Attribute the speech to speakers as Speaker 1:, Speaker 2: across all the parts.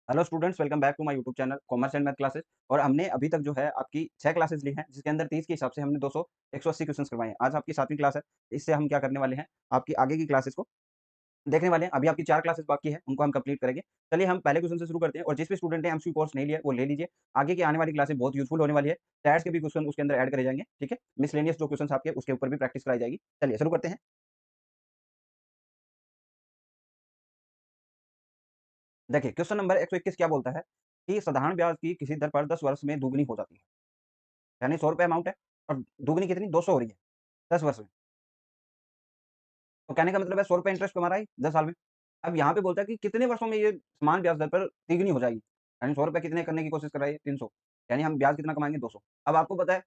Speaker 1: Hello students, welcome back to my YouTube channel commerce and math classes. और हमने अभी तक जो है आपकी 6 क्लासेस ली हैं, जिसके अंदर 30 के हिसाब से हमने 200 180 क्वेश्चंस करवाए हैं। आज आपकी 7वीं क्लास है। इससे हम क्या करने वाले हैं, आपकी आगे की क्लासेस को देखने वाले हैं। अभी आपकी 4 क्लासेस बाकी है, उनको हम कंप्लीट करेंगे। चलिए हम पहले क्वेश्चन से शुरू करते हैं, और जिस भी स्टूडेंट ने एमसीक्यू कोर्स नहीं लिया है, वो ले लीजिए। आगे की आने वाली क्लासेस बहुत यूज़फुल होने वाली है। टैट्स के भी क्वेश्चन उसके अंदर ऐड करे जाएँगे, ठीक है? मिसलेनियस जो क्वेश्चंस आपके, उसके ऊपर भी प्रैक्टिस कराई जाएगी। चलिए शुरू करते हैं। देखिए क्वेश्चन नंबर 121 क्या बोलता है कि साधारण ब्याज की किसी दर पर 10 वर्ष में दुगनी हो जाती है। यानी ₹100 अमाउंट है, और दुगनी कितनी 200 हो रही है 10 वर्ष में। तो कहने का मतलब है ₹100 इंटरेस्ट कमा रहा है 10 साल में। अब यहाँ पे बोलता है कि कितने वर्षों में ये समान ब्याज दर पर तिगुनी हो जाएगी। यानी ₹100 कितने करने की कोशिश कर रहा है ये 300। यानी हम ब्याज कितना कमाएँगे 200। अब आपको पता है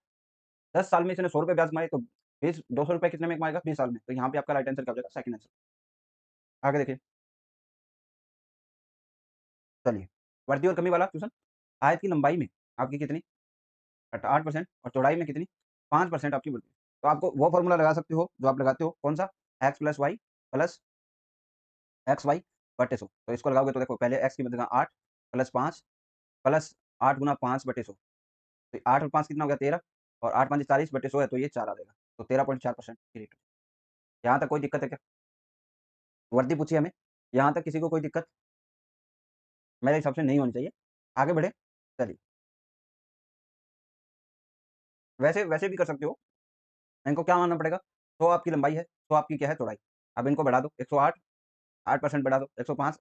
Speaker 1: 10 साल में इसने ₹100 ब्याज कमाए, तो 20 ₹200 कितने में कमाएगा 20 साल में। तो यहाँ पे आपका राइट आंसर क्या हो जाएगा, सेकंड आंसर। आगे देखिए। चलिए, बढ़ती और कमी वाला क्वेश्चन। आयत की लंबाई में आपकी कितनी 8% और चौड़ाई में कितनी 5% आपकी बढ़ती है। तो आपको वो फ़ॉर्मूला लगा सकते हो जो आप लगाते हो, कौन-सा? x plus Y plus X Y बटे 100। तो इसको लगाओगे तो देखो, पहले x की बदला 8 प्लस 5 प्लस 8 गुना 5 बटे 100। तो 8 और 5 कितना हो गया 13, और 8 5 40 बटे 100 है, तो ये 4 आ जाएगा। तो 13.4% की रेट। यहाँ तक कोई दिक्कत है क्या? वर्दी पूछी हमें, यहाँ तक किसी को कोई दिक्कत? मेरे हिसाब से नहीं होनी चाहिए। आगे बढ़ें। चलिए, वैसे वैसे भी कर सकते हो। इनको क्या मानना पड़ेगा? 100 आपकी लंबाई है, 100 आपकी क्या है चौड़ाई। अब इनको बढ़ा दो, 108 8% बढ़ा दो, 105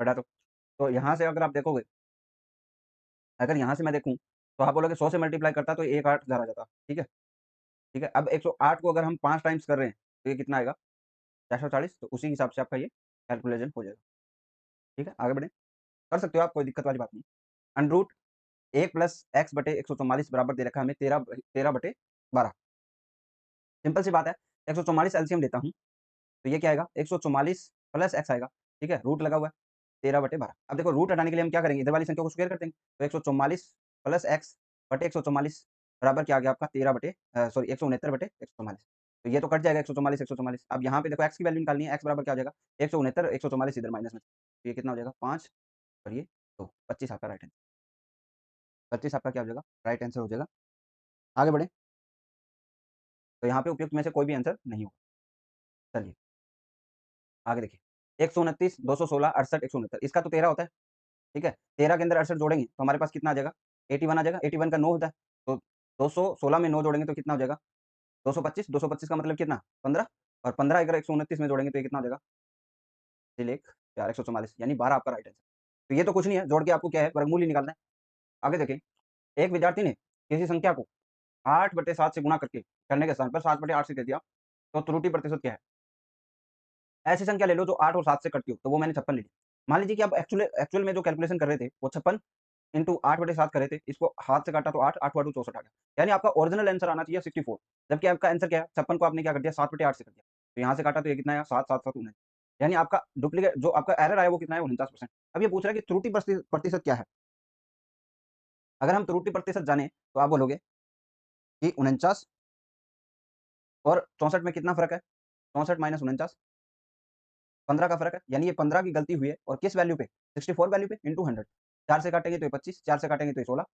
Speaker 1: बढ़ा दो। तो यहाँ से अगर आप देखोगे, अगर यहाँ से मैं देखूँ, तो आप बोलोगे 100 से मल्टीप्लाई करता तो 108000 आ जाता। ठीक है? ठीक है? अब 108 को अगर हम 5 टाइम्स कर रहे हैं, तो ये कितना आएगा? 440। तो उसी हिसाब से आपका ये कैलकुलेशन हो जाएगा। ठीक है? आगे बढ़ें। कर सकते हो आप, कोई दिक्कत वाली बात नहीं। अंडर रूट 1 प्लस एक्स बटे 144 बराबर दे रखा है हमें 13 बटे 12। सिंपल सी बात है। 144 एलसीएम लेता हूँ, तो ये क्या आएगा? 144 प्लस एक्स आएगा। ठीक है? रूट लगा हुआ है 13 बटे 12। अब देखो, रूट हटाने के लिए हम क्या करेंगे? इधर वाली संख्या को स्क्वायर कर देंगे। तो 144 प्लस एक्स बटे 144 बराबर क्या आ गया आपका? 13 बटे सॉरी 169 बटे 144। तो ये तो कट जाएगा 144 144। अब यहाँ पे देखो, एक्स की वैल्यू निकालनी है। एक्स बराबर क्या हो जाएगा? 169 144 इधर माइनस में। तो ये कितना हो जाएगा? 5 और ये 2, 25 आपका राइट आंसर। 25 आपका क्या हो जाएगा? राइट आंसर हो जाएगा। आगे बढ़ें। तो यहाँ पे उपयुक्त में से कोई भी आंसर नहीं होगा। चलिए, आगे देखिए। 129 216 68 169, इसका तो 13 होता है। ठीक है? 13 के अंदर 68 जोड़ेंगे तो हमारे पास कितना आ जाएगा? 81 आ जाएगा। 81 का 9 होता है। तो 216 में 9 जोड़ेंगे तो कितना हो जाएगा? 225। 225 का मतलब कितना? 15, और 15 अगर 129 में जोड़ेंगे तो ये कितना हो जाएगा? तिल 1 4 144, यानी 12 आपका राइट आंसर। तो ये तो कुछ नहीं है, जोड़ के आपको क्या है, वर्गमूल ही निकालना है। आगे देखें। एक विद्यार्थी ने किसी संख्या को 8/7 से गुणा करके करने के स्थान पर 7/8 से कर दिया, तो त्रुटि प्रतिशत क्या है? ऐसी संख्या ले लो जो 8 और 7 से कटती हो, तो वो मैंने 56 ले ली। मान लीजिए कि आप एक्चुअल एक्चुअल में जो कैलकुलेशन कर रहे थे, वो 56 इंटू 8/7 कर रहे थे, इसको हाथ से काटा तो 8, 8 8 64 आ गया। यानी आपका ओरिजिनल आंसर आना चाहिए 64, जबकि आपका आंसर क्या है? 56 को आपने क्या कर दिया? 7/8 से कर दिया। तो यहाँ से काटा तो ये कितना आया? 7 7 7 19। यानी आपका डुप्लीकेट जो आपका एरर आया वो कितना है? 49%। अब ये पूछ रहा है कि त्रुटि प्रतिशत क्या है? अगर हम त्रुटि प्रतिशत जाने, तो आप बोलोगे कि 49 और 64 में कितना फ़र्क है? 64 माइनस 49, 15 का फ़र्क है। यानी ये 15 की गलती हुई है, और किस वैल्यू पे? 64 वैल्यू पे इंटू 100। 4 से काटेंगे तो ये 25, 4 से काटेंगे तो ये 16।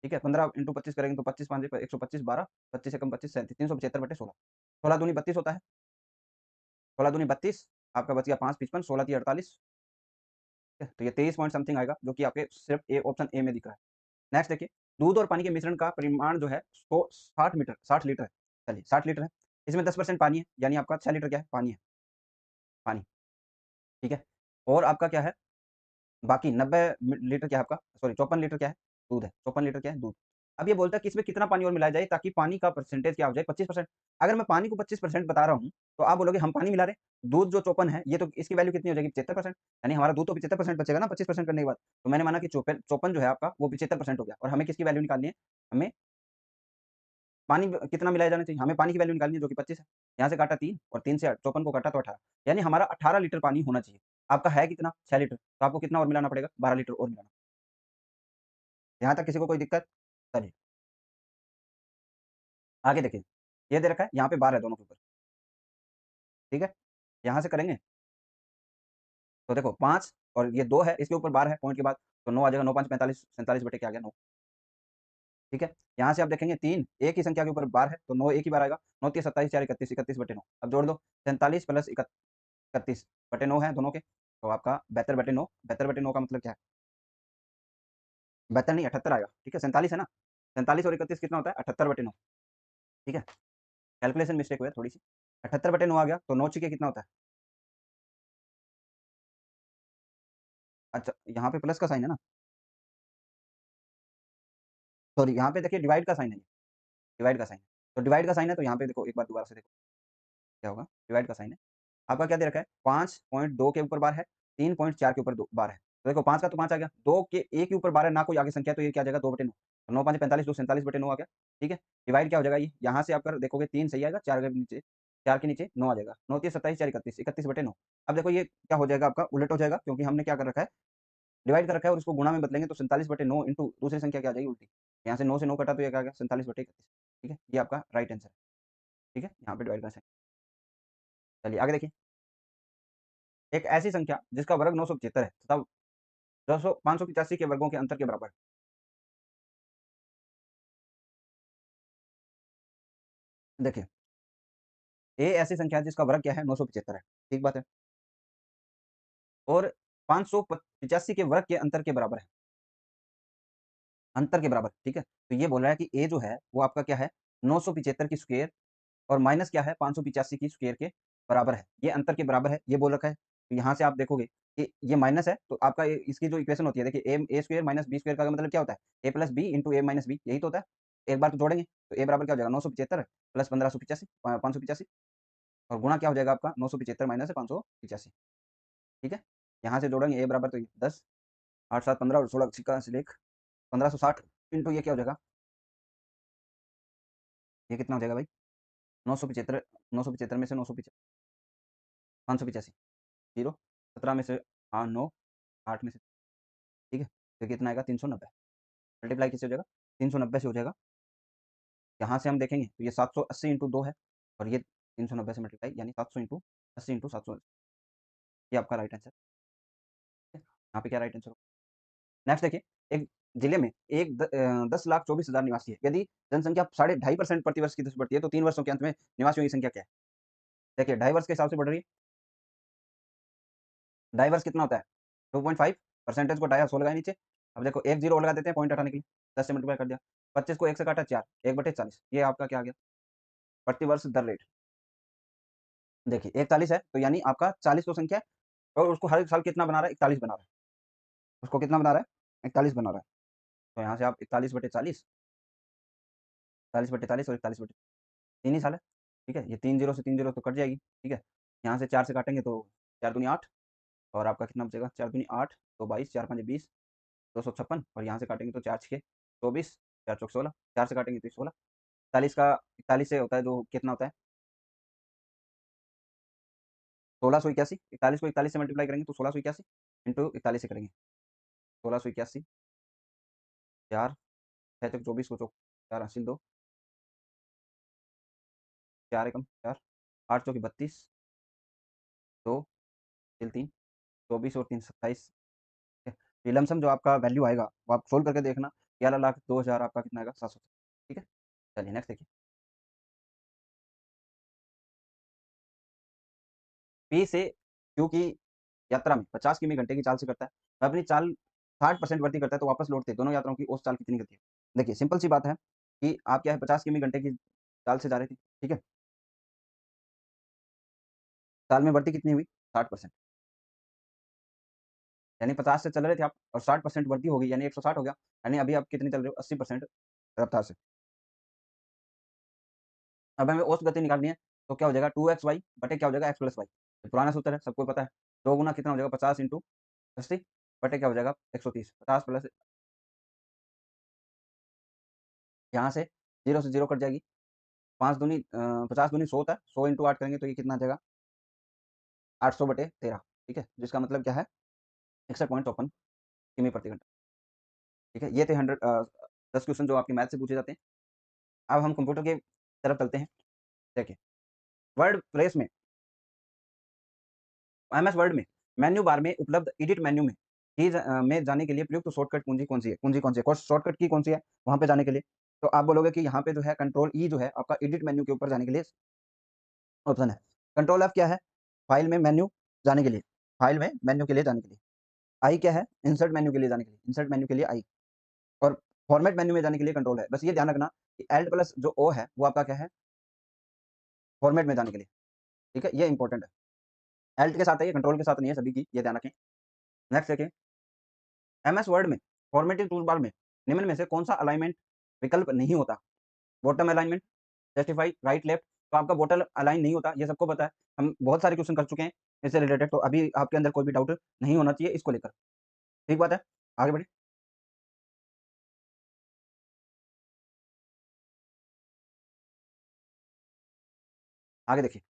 Speaker 1: ठीक है? 15 इंटू 25 करेंगे तो 25 5 125 12, 25 एकम 25 37, 375 बटे 16। 16 दूनी 32 होता है। 16 दूनी 32, आपका बच गया 5 55, 16 तिया 48। ठीक है? तो ये 23 पॉइंट समथिंग आएगा, जो कि आपके सिर्फ ए ऑप्शन ए में दिख रहा है। नेक्स्ट देखिए। दूध और पानी के मिश्रण का परिमाण जो है, 60 लीटर है। चलिए 60 लीटर है। इसमें 10% पानी है, यानी आपका 6 लीटर क्या है? पानी है, पानी। ठीक है? और आपका क्या है? बाकी 90 लीटर क्या है आपका? सॉरी 54 लीटर क्या है? दूध है। 54 लीटर क्या है? दूध। अब ये बोलता है कि इसमें कितना पानी और मिलाया जाए ताकि पानी का परसेंटेज क्या हो जाए? 25%। अगर मैं पानी को 25% बता रहा हूँ, तो आप बोलोगे हम पानी मिला रहे हैं। दूध जो 54 है, ये तो इसकी वैल्यू कितनी हो जाएगी? 75%। यानी हमारा दूध तो 75% बचेगा ना 25% करने के बाद। तो मैंने माना कि 54 जो है आपका, वो 75% हो गया, और हमें किसकी वैल्यू निकालनी है? हमें पानी कितना मिलाया जाना चाहिए? हमें पानी की वैल्यू निकालनी है, जो कि 25 है। यहाँ से काटा 3, और 3 से 54 को काटा तो 18। यानी हमारा 18 लीटर पानी होना चाहिए। आपका है कितना? 6 लीटर। तो आपको कितना और मिलाना पड़ेगा? 12 लीटर और मिलाना। यहाँ तक किसी को कोई दिक्कत? चलिए, आगे देखिए। ये दे रखा है, यहाँ पे बार है दोनों के ऊपर। ठीक है? यहाँ से करेंगे, तो देखो 5 और ये 2 है, इसके ऊपर बार है पॉइंट के बाद, तो 9 आ जाएगा, 9 5 45, 47 बटे क्या आ गया 9। ठीक है, यहाँ से आप देखेंगे 3 एक ही संख्या के ऊपर बार है, तो 9 एक ही बार आएगा, 9 3 27 4 31, 31 बटे 9। अब जोड़ दो, 47 प्लस 31 बटे 9 है दोनों के, तो आपका 72 बटे 9, 72 बटे 9 का मतलब क्या है? 72 नहीं 78 आएगा, ठीक है, 47 है ना, 47 और 31 कितना होता है? 78 बटे 9। ठीक है, कैलकुलेशन मिस्टेक हुई है थोड़ी सी, 78 बटे 9 आ गया, तो 9 छीके कितना होता है? अच्छा, यहाँ पे प्लस का साइन है ना, सॉरी यहाँ पे देखिए डिवाइड का साइन है, डिवाइड का साइन है, तो डिवाइड का साइन है, तो यहाँ पे देखो एक बार दोबारा से देखो क्या होगा, डिवाइड का साइन है। आपका क्या दे रखा है? 5.2 के ऊपर बार है, 3.4 के ऊपर बार है, तो देखो 5 का तो 5 आ गया, 2 के एक के ऊपर बार है ना, कोई आगे संख्या, तो ये क्या आ जाएगा 2 बटे 9, 9 5 45, 2 47 बटे 9 आ गया। ठीक है, डिवाइड क्या हो जाएगा, ये यहाँ से आप देखोगे 3 सही आएगा, 4 के नीचे 4 के नीचे 9 आ जाएगा, 9 3 27 4 31, 31 बटे 9। अब देखो ये क्या हो जाएगा, आपका उलट हो जाएगा, क्योंकि हमने क्या कर रखा है, डिवाइड कर रखा है और उसको गुणा में बदलेंगे, तो 47 बटे 9 इंटू दूसरी संख्या क्या आ जाएगी उल्टी, यहाँ से 9 से 9 कटा, तो ये क्या आ गया 47 बटे 31। ठीक है, ये आपका राइट आंसर है। ठीक है, यहाँ पे डिवाइड करना है। चलिए आगे देखिए, एक ऐसी संख्या जिसका वर्ग 975 है तथा 200 585 के वर्गों के अंतर के बराबर है। देखिए, ए ऐसी संख्या है जिसका वर्ग क्या है 975 है, ठीक बात है, और 585 के वर्ग के अंतर के बराबर है, अंतर के बराबर, ठीक है, तो ये बोल रहा है कि ए जो है वो आपका क्या है 975 की स्क्वायर और माइनस क्या है 585 की स्क्वायर के बराबर है, ये अंतर के बराबर है, ये बोल रखा है। तो यहाँ से आप देखोगे कि ये माइनस है, तो आपका इसकी जो इक्वेशन होती है, देखिए ए स्क्वायर माइनस बी स्क्वायर का मतलब क्या होता है, ए प्लस बी इंटू ए माइनस बी, यही तो होता है। एक बार तो जोड़ेंगे, तो ए बराबर क्या हो जाएगा 975 प्लस 1585 585, और गुणा क्या हो जाएगा आपका 975 माइनस 585। ठीक है, यहाँ से जोड़ेंगे ए बराबर, तो 10 8 7 15 और 16 छिक्का से लेख 1560 इंटू ये क्या हो जाएगा, ये कितना हो जाएगा भाई 975, 975 में से 585 जीरो, 17 में से 9 8 में से, ठीक है, तो कितना आएगा 390, मल्टीप्लाई किससे हो जाएगा 390 से हो जाएगा। यहाँ से हम देखेंगे तो ये 780 इंटू 2 है, और ये 390 से मल्टीप्लाई यानी 700 इंटू 80 इंटू 700, ये आपका राइट आंसर है। यहाँ पे क्या राइट आंसर होगा? नेक्स्ट देखिए, एक जिले में 10,24,000 निवासी है, यदि जनसंख्या 2.5% प्रति वर्ष की दर से बढ़ती है, तो 3 वर्षों के अंत में निवासियों की संख्या क्या है? देखिए 2.5 वर्ष के हिसाब से बढ़ रही है, 2.5 वर्ष कितना होता है 2.5, परसेंटेज को 2.5 100 लगाए नीचे। अब देखो एक जीरो और लगा देते हैं पॉइंट हटाने के लिए, 10 से मल्टीप्लाई कर दिया, 25 को 1 से काटा 4, 1/40, ये आपका क्या आ गया प्रति वर्ष दर रेट। देखिए 41 है, तो यानी आपका 40 तो संख्या है, और उसको हर साल कितना बना रहा है 41 बना रहा है, उसको कितना बना रहा है 41 बना रहा है, तो यहाँ से आप 41/40, 40/40 और 41/, 3 ही साल है। ठीक है, ये 3 जीरो से 3 जीरो तो कट जाएगी, ठीक है, यहाँ से 4 से काटेंगे तो 4 दूनी 8, और आपका कितना बचेगा 4 दूनी 8, तो 22, 4 5 20, 256, और यहाँ से काटेंगे तो 4 6 24, 4 चौक 16, 4 से काटेंगे तो 16, 41 का 41 से होता है जो कितना होता है 1681, 41 को 41 से मल्टीप्लाई करेंगे तो 1681 इंटू 41 से करेंगे, 1681, 4 6 चौक 24 को चौक 4 हासिल 2, 4 एकम 4, 8 चौकी 32, 2 तिल 3, 24 और 3 27। ये लमसम जो आपका वैल्यू आएगा वो आप सोल्व करके देखना, 11,02,000 आपका कितना आएगा 700। ठीक है, चलिए नेक्स्ट देखिए, पी से क्यू की यात्रा में 50 किमी घंटे की चाल से करता है, वह अपनी चाल 60% वृद्धि करता है, तो वापस लौटते दोनों यात्राओं की औसत चाल कितनी गति है? देखिए सिंपल सी बात है कि आप क्या है 50 किमी घंटे की चाल से जा रहे थे, ठीक है, साल में वृद्धि कितनी हुई 60%, यानी 50 से चल रहे थे आप और 60% वृद्धि हो गई यानी 160 हो गया, यानी अभी आप कितनी चल रहे हो 80% रफ्तार से। अब हमें औसत गति निकालनी है, तो क्या हो जाएगा 2xy बटे क्या हो जाएगा x प्लस वाई, पुराना सूत्र है सबको पता है, दो गुना कितना हो जाएगा 50 इंटू 80 बटे क्या हो जाएगा 130, 50 प्लस यहाँ से जीरो से जीरो कट जाएगी, 5 दूनी 50 दूनी 100 होता है, 100 इंटू 8 करेंगे तो ये कितना आ जाएगा 800 बटे 13, ठीक है, जिसका मतलब क्या है 61.54 किमी प्रति घंटा। ठीक है, ये थे 10 क्वेश्चन जो आपके मैथ से पूछे जाते हैं। अब हम कंप्यूटर की तरफ चलते हैं। देखिए वर्ड प्रेस में, एमएस वर्ड में मेन्यू बार में उपलब्ध एडिट मेन्यू में चीज़ में जाने के लिए प्रयुक्त शॉर्टकट कुंजी कौन-सी है? कुंजी कौन-सी है? कौन शॉर्टकट की कौन-सी है? वहाँ पे जाने के लिए। तो आप बोलोगे कि यहाँ पे जो है कंट्रोल ई जो है आपका एडिट मेन्यू के ऊपर जाने के लिए ऑप्शन है। कंट्रोल एफ क्या है? फाइल में मेन्यू जाने के लिए, फाइल में मेन्यू के लिए जाने के लिए। आई क्या है? इंसर्ट मेन्यू के लिए जाने के लिए, इंसर्ट मेन्यू के लिए आई। और फॉर्मेट मेन्यू में जाने के लिए कंट्रोल है। बस ये ध्यान रखना कि एल्ट प्लस जो ओ है वो आपका क्या है? फॉर्मेट में जाने के लिए, ठीक है? ये इंपॉर्टेंट है। एल्ट के साथ है ये, कंट्रोल के साथ नहीं है सभी की, ये ध्यान रखें। नेक्स्ट देखिए, एमएस वर्ड में फॉर्मेटिंग टूलबार में निम्न में से कौन-सा अलाइनमेंट विकल्प नहीं होता? Bottom alignment, justify, right, left. तो आपका बॉटम अलाइन नहीं होता, ये सबको पता है। हम बहुत सारे क्वेश्चन कर चुके हैं इससे रिलेटेड, तो अभी आपके अंदर कोई भी डाउट नहीं होना चाहिए इसको लेकर। ठीक बात है? आगे बढ़िए। आगे देखिए,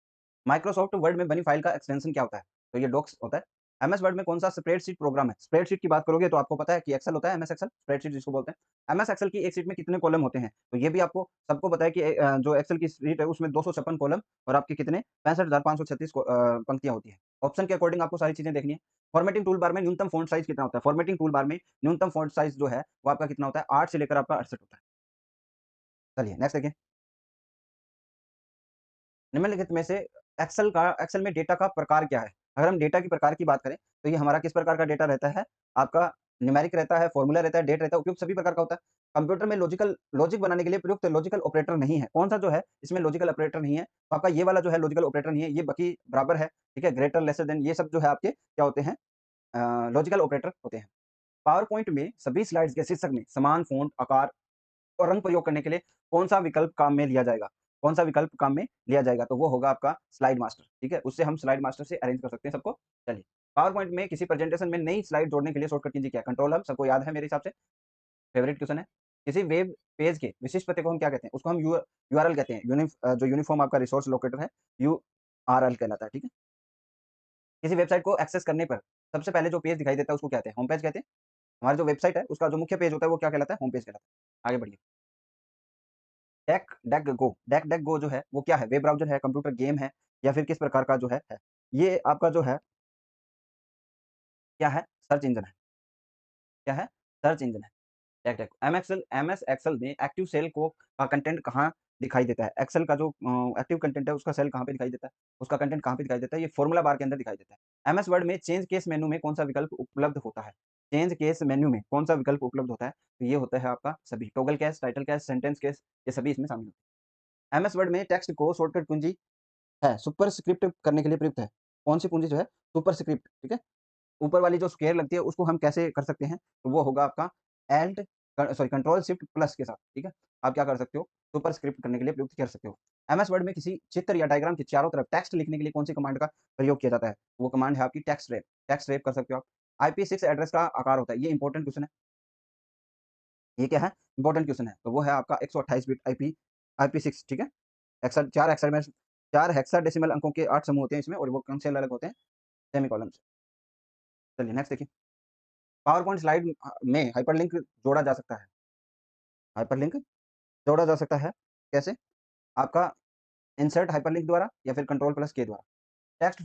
Speaker 1: माइक्रोसॉफ्ट वर्ड में बनी फाइल का एक्सटेंशन क्या होता है? तो ये डॉक्स होता है। एमएस वर्ड में कौन-सा स्प्रेडशीट प्रोग्राम है? स्प्रेडशीट की बात करोगे तो आपको पता है कि एक्सेल होता है, एमएस एक्सेल, स्प्रेडशीट जिसको बोलते हैं। एमएस एक्सेल की एक शीट में कितने कॉलम होते हैं? तो ये भी आपको सबको पता है कि जो एक्सेल की शीट है उसमें 256 कॉलम और आपके कितने 65,536 पंक्तियाँ होती हैं। ऑप्शन के अकॉर्डिंग आपको सारी चीज़ें देखनी है। फॉर्मेटिंग टूल बार में न्यूनतम फ़ॉन्ट साइज़ कितना होता है? फॉर्मेटिंग टूल बार में न्यूनतम फ़ॉन्ट साइज़ जो है वो आपका कितना होता है? 8 से लेकर आपका 68 होता है। चलिए नेक्स्ट देखिए। निम्नलिखित में से एक्सेल में डेटा का प्रकार क्या है? अगर हम डेटा के प्रकार की बात करें, तो ये हमारा किस प्रकार का डेटा रहता है? आपका न्यूमेरिक रहता है, फ़ॉर्मूला रहता है, डेट रहता है, उपयुक्त सभी प्रकार का होता है। कंप्यूटर में लॉजिक बनाने के लिए प्रयुक्त लॉजिकल ऑपरेटर नहीं है। कौन-सा जो है, इसमें लॉजिकल ऑपरेटर नहीं है? तो आपका ये वाला जो है लॉजिकल ऑपरेटर नहीं है, ये बाकी बराबर है, ठीक है? ग्रेटर, लेसर देन ये सब जो है आपके क्या होते हैं? लॉजिकल ऑपरेटर होते हैं। पावर पॉइंट में सभी स्लाइड्स के शीर्षक में समान फ़ॉन्ट, आकार और रंग प्रयोग करने के लिए कौन-सा विकल्प काम में लिया जाएगा? कौन-सा विकल्प काम में लिया जाएगा? तो वो होगा आपका स्लाइड मास्टर, ठीक है? उससे हम स्लाइड मास्टर से अरेंज कर सकते हैं सबको। चलिए, पावर पॉइंट में किसी प्रेजेंटेशन में नई स्लाइड जोड़ने के लिए शॉर्टकट कीज़ क्या है? कंट्रोल हब सबको याद है मेरे हिसाब से, फेवरेट क्वेश्चन है। किसी वेब पेज के विशिष्ट पते को हम क्या कहते हैं? उसको हम यूआरएल कहते हैं। जो यूनिफ़ॉर्म आपका रिसोर्स लोकेटर है, यूआरएल कहलाता है, ठीक है? किसी वेबसाइट को एक्सेस करने पर सबसे पहले जो पेज दिखाई देता है उसको क्या कहते हैं? होम पेज कहते हैं। हमारी जो वेबसाइट है उसका जो मुख्य पेज होता है वो क्या कहलाता है? होम पेज कहलाता है। आगे बढ़िए। डक डक गो जो है वो क्या है? वेब ब्राउज़र है, कंप्यूटर गेम है या फिर किस प्रकार का जो है? ये आपका जो है क्या है? सर्च इंजन है। क्या है? सर्च इंजन है। डक डक एमएस एक्सेल में एक्टिव सेल को का कंटेंट कहाँ दिखाई देता है? एक्सेल का जो एक्टिव कंटेंट है उसका सेल कहाँ पे दिखाई देता है? उसका कंटेंट कहाँ पे दिखाई देता है? ये फ़ॉर्मूला बार के अंदर दिखाई देता है। एमएस वर्ड में चेंज केस मेनू में कौन-सा विकल्प उपलब्ध होता है? चेंज केस मेनू में कौन-सा विकल्प उपलब्ध होता है? तो ये होता है आपका सभी toggle case, title case, sentence case ये सभी इसमें शामिल होते हैं। एमएस वर्ड में टेक्स्ट को शॉर्टकट कुंजी है, सुपरस्क्रिप्ट करने के लिए प्रयुक्त है। कौन-सी पूँजी जो है सुपरस्क्रिप्ट, ठीक है? ऊपर वाली जो स्क्वेयर लगती है उसको हम कैसे कर सकते हैं? तो वो होगा आपका एल्ट कंट्रोल शिफ्ट प्लस के साथ, ठीक है? आप क्या कर सकते हो? सुपरस्क्रिप्ट करने के लिए प्रयुक्त कर सकते हो। एमएस वर्ड में किसी चित्र या डायग्राम के चारों तरफ टेक्स्ट लिखने के लिए कौन-सी कमांड का प्रयोग किया जाता है? वो कमांड है आपकी टेक्स्ट रैप। टेक्स्ट रैप कर सकते हो आप। आईपी6 एड्रेस का आकार होता है, ये इंपॉर्टेंट क्वेश्चन है। ये क्या है? इंपॉर्टेंट क्वेश्चन है। तो वो है आपका 128 बिट आईपी6, ठीक है? 4 हेक्साडेसिमल अंकों के 8 समूह होते हैं इसमें और वो कौन से अलग होते हैं? सेमीकोलन से। चलिए नेक्स्ट देखिए। पावर पॉइंट स्लाइड में हाइपरलिंक जोड़ा जा सकता है। हाइपरलिंक जोड़ा जा सकता है कैसे? आपका इंसर्ट हाइपरलिंक द्वारा या फिर कंट्रोल प्लस के द्वारा। टेक्स्ट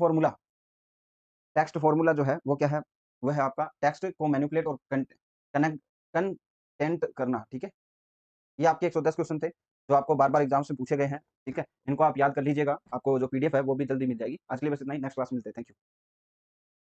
Speaker 1: फ़ॉर्मूला जो है वो क्या है? वो है आपका टेक्स्ट को मैनिपुलेट और कनेक्ट कंटेंट करना, ठीक है? ये आपके 110 क्वेश्चन थे, जो आपको बार-बार एग्ज़ाम्स में पूछे गए हैं, ठीक है? इनको आप याद कर लीजिएगा, आपको जो पीडीएफ है वो भी जल्दी मिल जाएगी। आज के लिए बस इतना ही, नेक्स्ट क्लास में मिलते हैं। Thank you.